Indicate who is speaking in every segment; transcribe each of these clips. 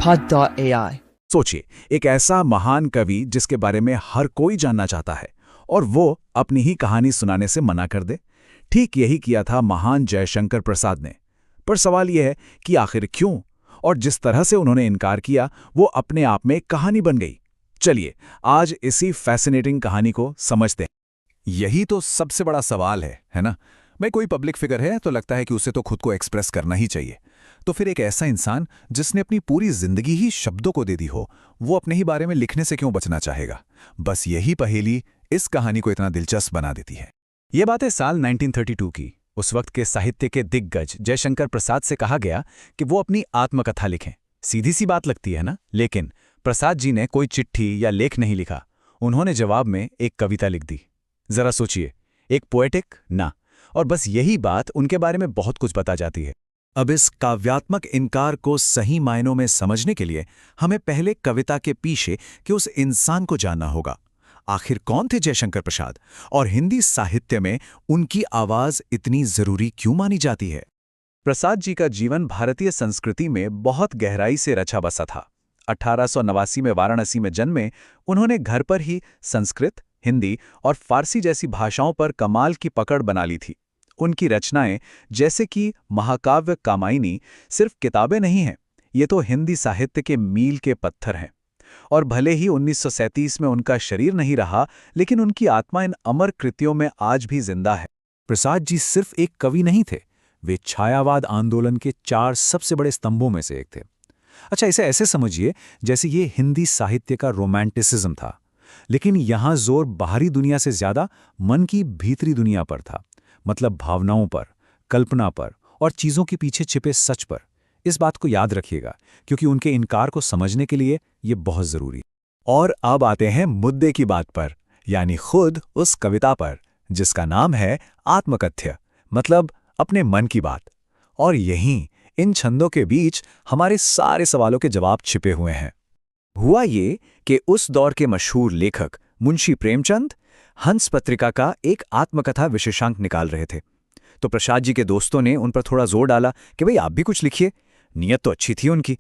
Speaker 1: Pod.ai.
Speaker 2: सोचिए, एक ऐसा महान कवि जिसके बारे में हर कोई जानना चाहता है और वो अपनी ही कहानी सुनाने से मना कर दे। ठीक यही किया था महान जयशंकर प्रसाद ने। पर सवाल यह है कि आखिर क्यों, और जिस तरह से उन्होंने इनकार किया वो अपने आप में एक कहानी बन गई। चलिए आज इसी फैसिनेटिंग कहानी को समझते हैं।
Speaker 3: यही तो सबसे बड़ा सवाल है ना? भाई कोई पब्लिक फिगर है तो लगता है कि उसे तो खुद को एक्सप्रेस करना ही चाहिए। तो फिर एक ऐसा इंसान जिसने अपनी पूरी जिंदगी ही शब्दों को दे दी हो, वो अपने ही बारे में लिखने से क्यों बचना चाहेगा? बस यही पहेली इस कहानी को इतना दिलचस्प बना देती है।
Speaker 2: ये बात है साल 1932 की। उस वक्त के साहित्य के दिग्गज जयशंकर प्रसाद से कहा गया कि वो अपनी आत्मकथा लिखें। सीधी सी बात लगती है ना, लेकिन प्रसाद जी ने कोई चिट्ठी या लेख नहीं लिखा। उन्होंने जवाब में एक कविता लिख दी। जरा सोचिए, एक पोएटिक ना, और बस यही बात उनके बारे में बहुत कुछ बता जाती है। अब इस काव्यात्मक इनकार को सही मायनों में समझने के लिए हमें पहले कविता के पीछे के उस इंसान को जानना होगा। आखिर कौन थे जयशंकर प्रसाद, और हिंदी साहित्य में उनकी आवाज इतनी जरूरी क्यों मानी जाती है? प्रसाद जी का जीवन भारतीय संस्कृति में बहुत गहराई से रचा बसा था। 1889 में वाराणसी में जन्मे उन्होंने घर पर ही संस्कृत, हिंदी और फारसी जैसी भाषाओं पर कमाल की पकड़ बना ली थी। उनकी रचनाएं जैसे कि महाकाव्य कामायनी सिर्फ किताबें नहीं हैं, ये तो हिंदी साहित्य के मील के पत्थर हैं। और भले ही 1937 में उनका शरीर नहीं रहा, लेकिन उनकी आत्मा इन अमर कृतियों में आज भी जिंदा है। प्रसाद जी सिर्फ एक कवि नहीं थे, वे छायावाद आंदोलन के 4 सबसे बड़े स्तंभों में से एक थे। अच्छा, इसे ऐसे समझिए जैसे ये हिंदी साहित्य का रोमांटिसिज्म था, लेकिन यहां जोर बाहरी दुनिया से ज्यादा मन की भीतरी दुनिया पर था। मतलब भावनाओं पर, कल्पना पर और चीजों के पीछे छिपे सच पर। इस बात को याद रखिएगा, क्योंकि उनके इनकार को समझने के लिए ये बहुत जरूरी। और अब आते हैं मुद्दे की बात पर, यानी खुद उस कविता पर जिसका नाम है आत्मकथ्य, मतलब अपने मन की बात। और यहीं इन छंदों के बीच हमारे सारे सवालों के जवाब छिपे हुए हैं। हुआ ये कि उस दौर के मशहूर लेखक मुंशी प्रेमचंद हंस पत्रिका का एक आत्मकथा विशेषांक निकाल रहे थे। तो प्रसाद जी के दोस्तों ने उन पर थोड़ा जोर डाला कि भाई आप भी कुछ लिखिए। नियत तो अच्छी थी उनकी,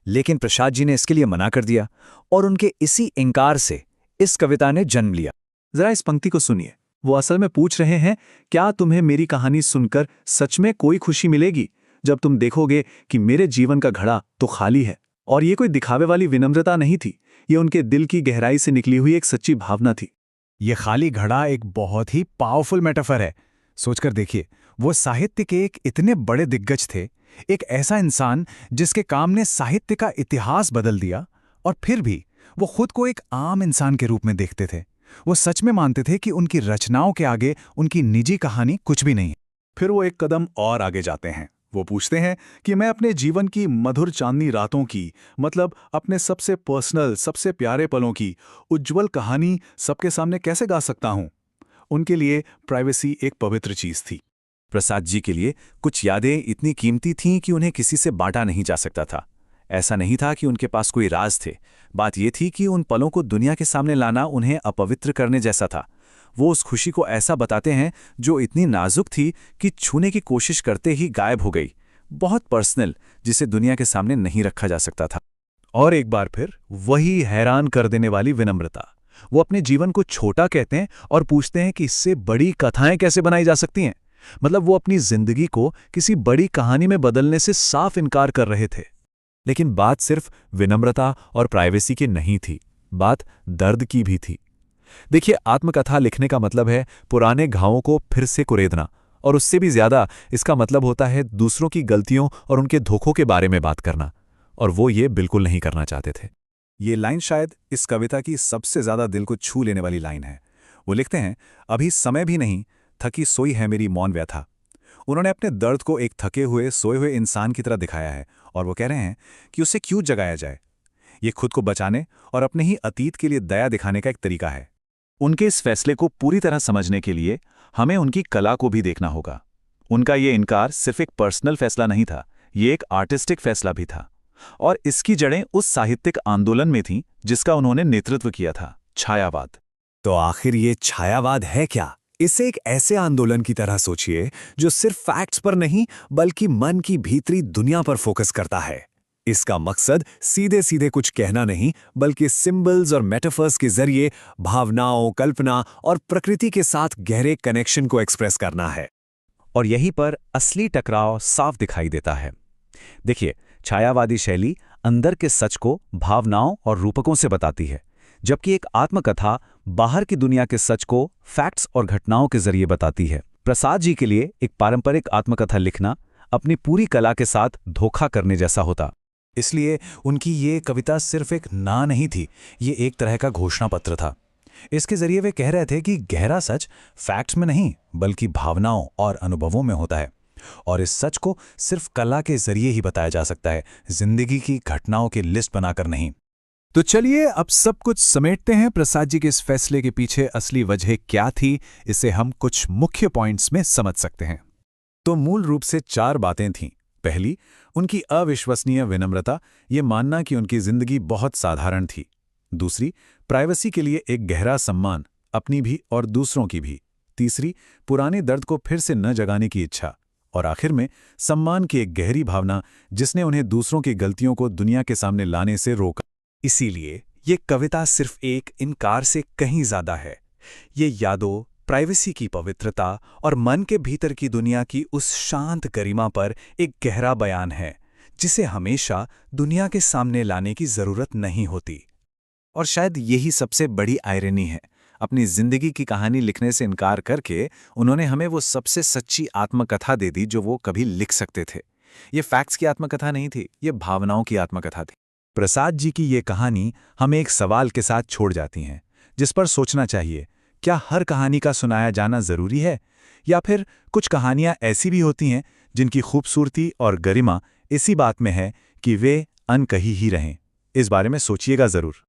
Speaker 2: लेकिन प्रसाद जी ने इसके लिए मना कर दिया, और उनके इसी इनकार से इस कविता ने जन्म लिया। जरा इस पंक्ति को सुनिए। वो असल में पूछ रहे हैं, क्या तुम्हें मेरी कहानी सुनकर सच में कोई खुशी मिलेगी जब तुम देखोगे कि मेरे जीवन का घड़ा तो खाली है? और ये कोई दिखावे वाली विनम्रता नहीं थी, ये उनके दिल की गहराई से निकली हुई एक सच्ची भावना थी। ये खाली घड़ा एक बहुत ही पावरफुल मेटाफर है। सोचकर देखिए, वो साहित्य के एक इतने बड़े दिग्गज थे, एक ऐसा इंसान जिसके काम ने साहित्य का इतिहास बदल दिया, और फिर भी वो खुद को एक आम इंसान के रूप में देखते थे। वो सच में मानते थे कि उनकी रचनाओं के आगे उनकी निजी कहानी कुछ भी नहीं है। फिर वो एक कदम और आगे जाते हैं। वो पूछते हैं कि मैं अपने जीवन की मधुर चांदनी रातों की, मतलब अपने सबसे पर्सनल, सबसे प्यारे पलों की उज्जवल कहानी सबके सामने कैसे गा सकता हूं? उनके लिए प्राइवेसी एक पवित्र चीज थी। प्रसाद जी के लिए कुछ यादें इतनी कीमती थीं कि उन्हें किसी से बांटा नहीं जा सकता था। ऐसा नहीं था कि उनके पास कोई राज थे, बात यह थी कि उन पलों को दुनिया के सामने लाना उन्हें अपवित्र करने जैसा था। वो उस खुशी को ऐसा बताते हैं जो इतनी नाजुक थी कि छूने की कोशिश करते ही गायब हो गई। बहुत पर्सनल, जिसे दुनिया के सामने नहीं रखा जा सकता था। और एक बार फिर वही हैरान कर देने वाली विनम्रता। वो अपने जीवन को छोटा कहते हैं और पूछते हैं कि इससे बड़ी कथाएं कैसे बनाई जा सकती हैं। मतलब वो अपनी जिंदगी को किसी बड़ी कहानी में बदलने से साफ इनकार कर रहे थे। लेकिन बात सिर्फ विनम्रता और प्राइवेसी की नहीं थी, बात दर्द की भी थी। देखिए, आत्मकथा लिखने का मतलब है पुराने घावों को फिर से कुरेदना, और उससे भी ज्यादा इसका मतलब होता है दूसरों की गलतियों और उनके धोखों के बारे में बात करना, और वो ये बिल्कुल नहीं करना चाहते थे। ये लाइन शायद इस कविता की सबसे ज्यादा दिल को छू लेने वाली लाइन है। वो लिखते हैं, अभी समय भी नहीं, थकी सोई है मेरी मौन व्यथा। उन्होंने अपने दर्द को एक थके हुए सोए हुए इंसान की तरह दिखाया है, और वो कह रहे हैं कि उसे क्यों जगाया जाए। ये खुद को बचाने और अपने ही अतीत के लिए दया दिखाने का एक तरीका है। उनके इस फैसले को पूरी तरह समझने के लिए हमें उनकी कला को भी देखना होगा। उनका ये इनकार सिर्फ एक पर्सनल फैसला नहीं था, ये एक आर्टिस्टिक फैसला भी था, और इसकी जड़ें उस साहित्यिक आंदोलन में थीं जिसका उन्होंने नेतृत्व किया था, छायावाद। तो आखिर ये छायावाद है क्या? इसे एक ऐसे आंदोलन की तरह सोचिए जो सिर्फ फैक्ट्स पर नहीं बल्कि मन की भीतरी दुनिया पर फोकस करता है।
Speaker 3: इसका मकसद सीधे सीधे कुछ कहना नहीं, बल्कि सिंबल्स और मेटाफर्स के जरिए भावनाओं, कल्पना और प्रकृति के साथ गहरे कनेक्शन को एक्सप्रेस करना है।
Speaker 2: और यहीं पर असली टकराव साफ दिखाई देता है। देखिए, छायावादी शैली अंदर के सच को भावनाओं और रूपकों से बताती है, जबकि एक आत्मकथा बाहर की दुनिया के सच को फैक्ट्स और घटनाओं के जरिए बताती है। प्रसाद जी के लिए एक पारंपरिक आत्मकथा लिखना अपनी पूरी कला के साथ धोखा करने जैसा होता।
Speaker 3: इसलिए उनकी ये कविता सिर्फ एक ना नहीं थी, ये एक तरह का घोषणा पत्र था। इसके जरिए वे कह रहे थे कि गहरा सच फैक्ट्स में नहीं, बल्कि भावनाओं और अनुभवों में होता है, और इस सच को सिर्फ कला के जरिए ही बताया जा सकता है, जिंदगी की घटनाओं की लिस्ट बनाकर नहीं। तो चलिए अब सब कुछ समेटते हैं। प्रसाद जी के इस फैसले के पीछे असली वजह क्या थी, इसे हम कुछ मुख्य पॉइंट्स में समझ सकते हैं। तो मूल रूप से 4 बातें थीं। पहली, उनकी अविश्वसनीय विनम्रता, ये मानना कि उनकी जिंदगी बहुत साधारण थी। दूसरी, प्राइवेसी के लिए एक गहरा सम्मान, अपनी भी और दूसरों की भी। तीसरी, पुराने दर्द को फिर से न जगाने की इच्छा। और आखिर में सम्मान की एक गहरी भावना, जिसने उन्हें दूसरों की गलतियों को दुनिया के सामने लाने से रोका। इसीलिए ये कविता सिर्फ एक इनकार से कहीं ज्यादा है। ये यादों, प्राइवेसी की पवित्रता और मन के भीतर की दुनिया की उस शांत गरिमा पर एक गहरा बयान है, जिसे हमेशा दुनिया के सामने लाने की जरूरत नहीं होती। और शायद यही सबसे बड़ी आयरनी है। अपनी जिंदगी की कहानी लिखने से इनकार करके उन्होंने हमें वो सबसे सच्ची आत्मकथा दे दी जो वो कभी लिख सकते थे। ये फैक्ट्स की आत्मकथा नहीं थी, ये भावनाओं की आत्मकथा थी। प्रसाद जी की ये कहानी हमें एक सवाल के साथ छोड़ जाती हैं, जिस पर सोचना चाहिए। क्या हर कहानी का सुनाया जाना जरूरी है, या फिर कुछ कहानियां ऐसी भी होती हैं जिनकी खूबसूरती और गरिमा इसी बात में है कि वे अनकही ही रहें? इस बारे में सोचिएगा जरूर।